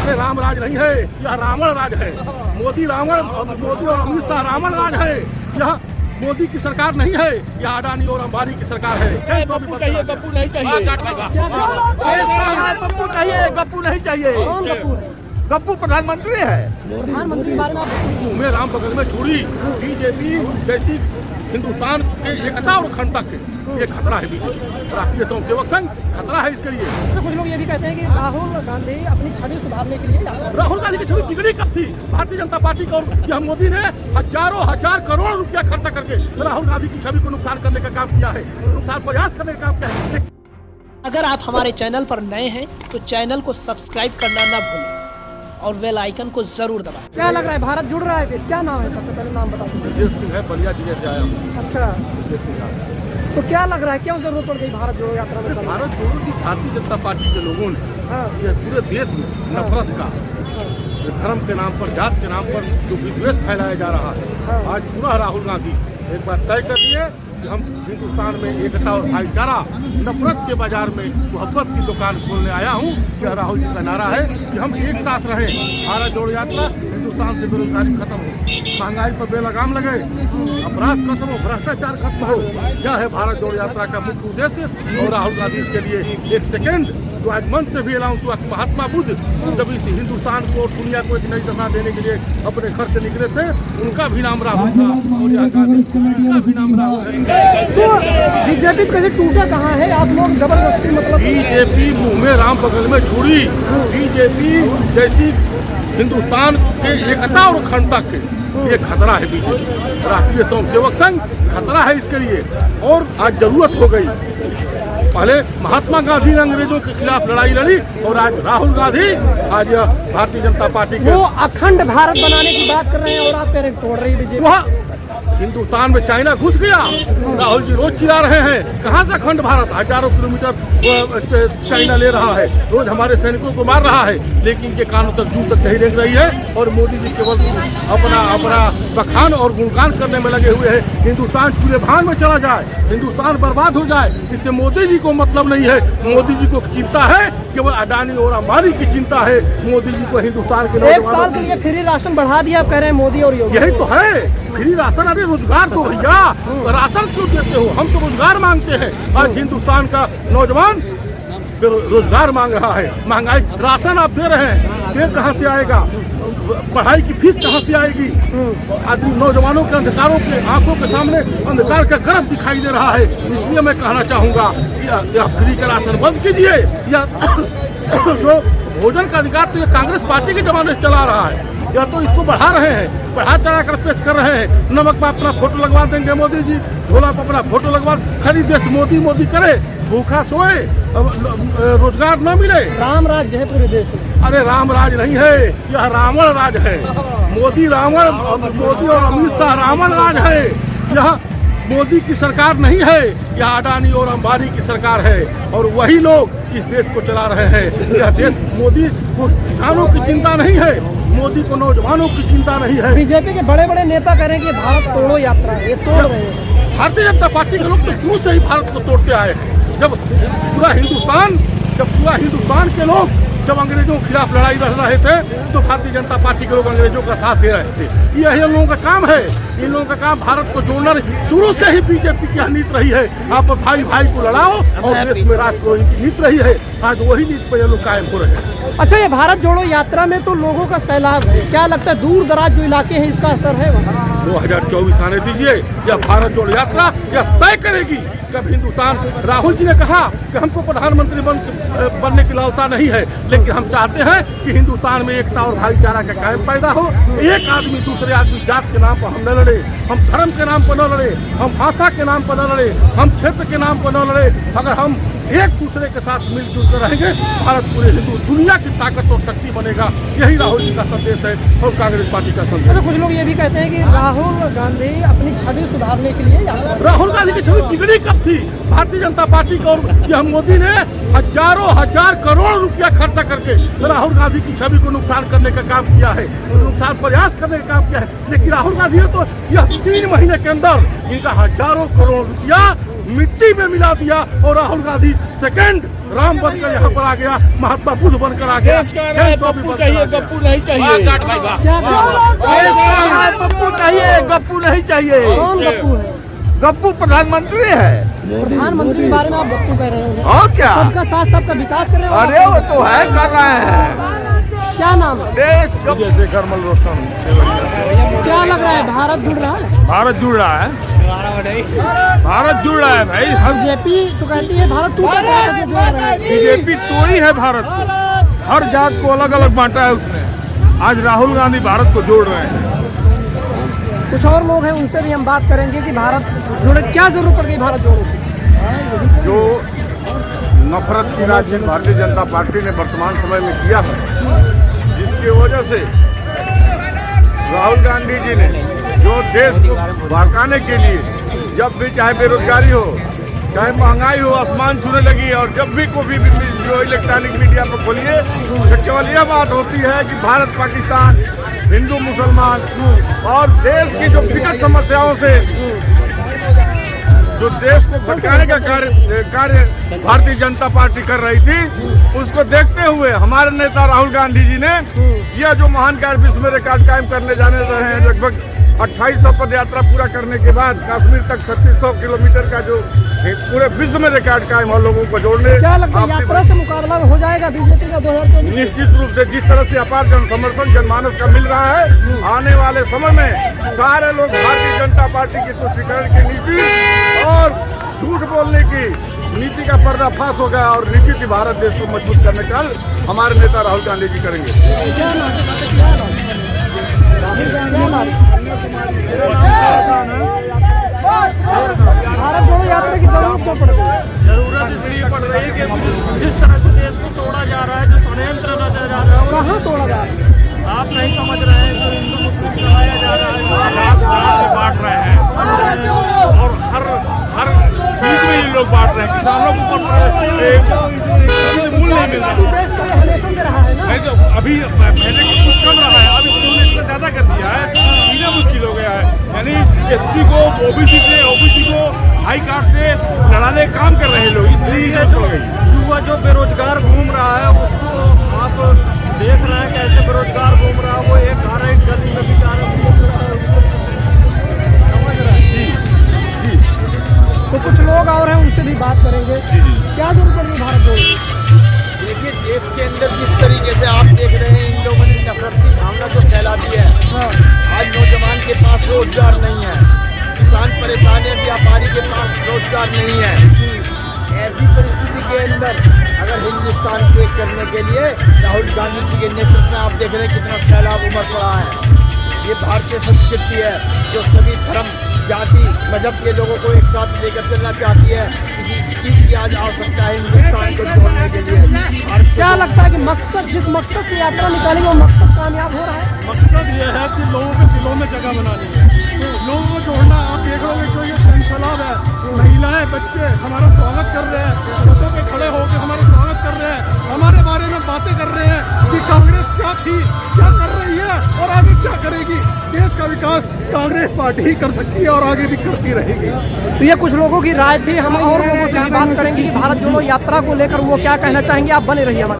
अरे राम राज नहीं है, यह रावण राज है। मोदी रावण, मोदी और अमित शाह रावण राज है। यह मोदी की सरकार नहीं है, यह अडानी और अंबानी की सरकार है। गप्पू चाहिए, गप्पू नहीं चाहिए, गप्पू चाहिए, गप्पू नहीं चाहिए। गप्पू प्रधानमंत्री है। प्रधानमंत्री के बारे में आप में राम बगल में छोड़ी बीजेपी जैसी हिंदुस्तान के एकता और अखंडता के ये खतरा है। बीजेपी राष्ट्रीय स्वयंसेवक संघ खतरा है इसके लिए। तो कुछ लोग ये भी कहते हैं कि राहुल गांधी अपनी छवि सुधारने के लिए राहुल गांधी की छवि बिगड़ी कब थी? भारतीय जनता पार्टी को यह मोदी ने हजारों हजार करोड़ रुपया खर्च करके राहुल गांधी की छवि को नुकसान करने का काम किया है, नुकसान प्रयास करने का काम किया है। अगर आप हमारे चैनल पर नए हैं तो चैनल को सब्सक्राइब करना ना भूलें और बेल आइकन को जरूर दबाएं। क्या लग रहा है, भारत जुड़ रहा है फिर? क्या नाम है, सबसे पहले नाम बता दीजिए। ब्रजेश सिंह है, बलिया जिले से आया हूँ। अच्छा, तो क्या लग रहा है, क्यों जरूरत पड़ गई भारत जोड़ो यात्रा में? भारत जोड़ो की भारतीय जनता पार्टी के लोगों ने ये पूरे देश में नफरत का, धर्म के नाम पर, जात के नाम पर जो विद्वेष फैलाया जा रहा है, आज पूरा राहुल गांधी एक बार तय कर दिए कि हम हिंदुस्तान में एकता और भाईचारा, नफरत के बाजार में मोहब्बत की दुकान खोलने आया हूँ। यह राहुल जी का नारा है कि हम एक साथ रहें। भारत जोड़ो यात्रा, हिंदुस्तान से बेरोजगारी खत्म हो, महंगाई पर बेलगाम लगे, अपराध खत्म हो, भ्रष्टाचार खत्म हो, यह है भारत जोड़ो यात्रा का मुख्य उद्देश्य। और राहुल गांधी इसके लिए एक सेकेंड जो आज मन से भी अनाउंस हुआ, महात्मा बुद्ध जब इस हिंदुस्तान को, दुनिया को एक नई दशा देने के लिए अपने घर से निकले थे, उनका भी नाम राहुल था और यहाँ का भी नाम राहुल है। तो बीजेपी कहीं टूटा कहाँ है? आप लोग जबरदस्ती मतलब बीजेपी मुंह में राम बगल में छोड़ी बीजेपी जैसी हिंदुस्तान के एकता और अखंडता के ये खतरा है। बीजेपी राष्ट्रीय स्वयंसेवक संघ खतरा है इसके लिए। और आज जरूरत हो गई, पहले महात्मा गांधी ने अंग्रेजों के खिलाफ लड़ाई लड़ी और आज राहुल गांधी, आज भारतीय जनता पार्टी के वो अखंड भारत बनाने की बात कर रहे हैं और आप कह रहे हैं तोड़ रही बीजेपी। वहाँ हिंदुस्तान में चाइना घुस गया, राहुल जी रोज चिल्ला रहे हैं कहाँ से अखंड भारत? हजारों किलोमीटर चाइना ले रहा है, रोज हमारे सैनिकों को मार रहा है, लेकिन ये कानों तक जूं तक नहीं देख रही है। और मोदी जी केवल अपना बखान और गुणगान करने में लगे हुए हैं। हिंदुस्तान पूरे भान में चला जाए, हिंदुस्तान बर्बाद हो जाए, इससे मोदी जी को मतलब नहीं है। मोदी जी को चिंता है केवल अडानी और अंबानी की चिंता है। मोदी जी को हिंदुस्तान के एक साल के लिए फ्री राशन बढ़ा दिया, आप कह रहे हैं मोदी और योगी। यही तो है फ्री राशन। अरे रोजगार दो भैया, राशन क्यों देते हो? हम तो रोजगार मांगते हैं। आज हिंदुस्तान का नौजवान रोजगार मांग रहा है। महंगाई, राशन आप दे रहे हैं, तेल कहाँ से आएगा? पढ़ाई की फीस कहाँ से आएगी? आदमी नौजवानों के अंधकारों के आंखों के सामने अंधकार का गर्भ दिखाई दे रहा है। इसलिए मैं कहना चाहूँगा या फ्री का राशन बंद कीजिए, या जो भोजन का अधिकार तो ये कांग्रेस पार्टी के जमाने से चला रहा है, या तो इसको बढ़ा रहे हैं, बढ़ा चढ़ा कर पेश कर रहे हैं। नमक पर अपना फोटो लगवा देंगे मोदी जी, झोला पर अपना फोटो लगवा, खाली देश मोदी मोदी करे, भूखा सोए, रोजगार न मिले। राम राज्य है पूरे देश में। अरे राम राज नहीं है, यह रावण राज है। मोदी रावण, मोदी और अमित शाह रावण राज है। यह मोदी की सरकार नहीं है, यह अडानी और अंबानी की सरकार है। और वही लोग इस देश को चला रहे हैं। यह देश, मोदी को किसानों की चिंता नहीं है, मोदी को नौजवानों की चिंता नहीं है। बीजेपी के बड़े बड़े नेता कह रहे हैं कि भारत तोड़ो यात्रा है, ये तोड़ रहे हैं। भारतीय जनता पार्टी के लोग तो शुरू से ही भारत को तोड़ते आए हैं। जब पूरा हिंदुस्तान के लोग जब अंग्रेजों के खिलाफ लड़ाई लड़ रहे थे, तो भारतीय जनता पार्टी के लोग अंग्रेजों का साथ दे रहे थे। यही इन लोगों का काम है। इन लोगों का काम भारत को जोड़ना शुरू से ही बीजेपी की नीति रही है। आप भाई भाई को लड़ाओ और देश में राज करो, इनकी नीति रही है। आज वही नीति पर ये लोग कायम हो रहे हैं। अच्छा, ये भारत जोड़ो यात्रा में तो लोगों का सैलाब है, क्या लगता है दूर दराज जो इलाके हैं इसका असर है वहाँ? 2024 आने दीजिए, या भारत जोड़ो यात्रा यह तय करेगी कब हिंदुस्तान। राहुल जी ने कहा कि हमको प्रधानमंत्री बनने की लालसा नहीं है, लेकिन हम चाहते हैं कि हिंदुस्तान में एकता और भाईचारा का कायम पैदा हो। एक आदमी दूसरे आदमी जात के नाम पर हम न लड़े, हम धर्म के नाम पर न लड़े, हम भाषा के नाम पर न लड़े, हम क्षेत्र के नाम पर न लड़े। अगर हम एक दूसरे के साथ मिलजुल कर रहेंगे, भारत पूरे हिंदू दुनिया की ताकत और शक्ति बनेगा। यही राहुल जी का संदेश है और कांग्रेस पार्टी का संदेश है। तो कुछ लोग ये भी कहते हैं कि राहुल गांधी अपनी छवि सुधारने के लिए राहुल गांधी की छवि बिगड़ी कब थी? भारतीय जनता पार्टी को, और यह मोदी ने हजारों हजार करोड़ रुपया खर्चा करके राहुल गांधी की छवि को नुकसान करने का काम किया है, नुकसान प्रयास करने का काम किया है। लेकिन राहुल गांधी ने तो यह 3 महीने के अंदर इनका हजारों करोड़ रुपया मिट्टी में मिला दिया और राहुल गांधी सेकंड राम बनकर यहाँ पर आ गया, महात्मा बुद्ध बनकर आ गया। गप्पू चाहिए, गप्पू नहीं चाहिए। क्या गप्पू चाहिए, गप्पू नहीं चाहिए। कौन गप्पू है? गप्पू प्रधानमंत्री है। प्रधानमंत्री के बारे में आप गप्पू कह रहे हो? और क्या? सबका साथ सबका विकास कर रहे हो? अरे वो तो है, कर रहे हैं। क्या नाम है? देश जैसे करमल रोशन। क्या लग रहा है, भारत जुड़ रहा है? भारत जुड़ रहा है, भारत जुड़ रहा है भाई। बीजेपी तो कहती है भारत टूट रहा है। बीजेपी तोड़ी है भारत को, हर जात को अलग अलग बांटा है उसने। आज राहुल गांधी भारत को जोड़ रहे हैं। कुछ और लोग हैं, उनसे भी हम बात करेंगे कि भारत जुड़े, क्या जरूरत पड़ गई भारत जोड़ने की? जो नफरत की राजनीति भारतीय जनता पार्टी ने वर्तमान समय में किया है, जिसकी वजह से राहुल गांधी जी ने जो देश को भड़काने के लिए, जब भी चाहे बेरोजगारी हो, चाहे महंगाई हो, आसमान छूने लगी। और जब भी कोई भी जो इलेक्ट्रॉनिक मीडिया पर खोलिए तो केवल यह बात होती है कि भारत पाकिस्तान, हिंदू मुसलमान और देश की जो विकट समस्याओं से जो देश को भटकाने का कार्य भारतीय जनता पार्टी कर रही थी, उसको देखते हुए हमारे नेता राहुल गांधी जी ने यह जो महान कार्य विश्व में रिकॉर्ड कायम करने जाने रहे हैं, लगभग 2800 पद यात्रा पूरा करने के बाद कश्मीर तक 3600 किलोमीटर का जो पूरे विश्व में रिकॉर्ड कायम हो, लोगों को जोड़ने। क्या लगता है यात्रा से मुकाबला हो जाएगा बीजेपी का 2024? निश्चित रूप से जिस तरह से अपार जन समर्थन जनमानस का मिल रहा है, आने वाले समय में सारे लोग भारतीय जनता पार्टी की तुष्टीकरण की नीति और झूठ बोलने की नीति का पर्दाफाश होगा और निश्चित ही भारत देश को मजबूत करने का हमारे नेता राहुल गांधी जी करेंगे। भारत जोड़ो यात्रा की जरूरत क्यों पड़ गई? जरूरत इसलिए पड़ रही है कि जिस तरह से देश को तोड़ा जा रहा है, जो षड्यंत्र रचा जा रहा है, कहाँ तोड़ा जा रहा है? आप नहीं समझ रहे हैं। जो हिंदू मुस्लिम चलाया जा रहा है, जो बांट रहे हैं और हर चीज में ये लोग बांट रहे हैं। किसानों को मूल्य नहीं मिल रहा। देश का ये हमेशा से रहा है ना। नहीं तो अभी पहले कुछ कम रहा है, अब इन्होंने इससे ज्यादा कर दिया है, जीना मुश्किल हो गया है। यानी एससी को ओबीसी को हाई कार्ड से लड़ाने काम कर रहे हैं लोग, इसलिए पड़ गई। युवा जो बेरोजगार घूम रहा है, उसको आप देख रहे हैं कैसे बेरोजगार घूम रहा है। वो एक घर एक गली में बेचारा घूम रहा है, समझ रहे हैं? जी। तो कुछ लोग और हैं, उनसे भी बात करेंगे। क्या जरूरत पड़ गई भारत जोड़ने की? देखिए, देश के अंदर जिस तरीके से आप देख रहे हैं, इन लोगों ने नफरत की भावना को फैला दी है। आज नौजवान के पास रोजगार नहीं है, किसान परेशान है, व्यापारी के पास रोजगार नहीं है। ऐसी परिस्थिति के अंदर अगर हिंदुस्तान को एक करने के लिए राहुल गांधी जी के नेतृत्व में आप देख रहे हैं कितना सैलाब उमड़ पड़ा है। ये भारतीय संस्कृति है जो सभी धर्म, जाति, मजहब के लोगों को एक साथ लेकर चलना चाहती है। किसी चीज की आज आवश्यकता है हिंदुस्तान को जोड़ने के लिए। क्या लगता है कि मकसद, जिस मकसद से यात्रा निकाली, वो मकसद कामयाब हो रहा है? मकसद ये है कि लोगों के दिलों में जगह बनानी है, लोगों को जोड़ना। आप देख रहे हो ये जनसैलाब है, महिलाएं, बच्चे हमारा स्वागत कर रहे हैं, छतों पे खड़े होकर हमारा स्वागत कर रहे हैं, हमारे बारे में बातें कर रहे हैं कि कांग्रेस क्या थी, क्या कर रही है और आगे क्या करेगी। देश का विकास कांग्रेस पार्टी ही कर सकती है और आगे भी करती रहेगी। तो ये कुछ लोगों की राय थी। हम और लोगों से भी बात करेंगे कि भारत जोड़ो यात्रा को लेकर वो क्या कहना चाहेंगे। आप बने रहिए हमारे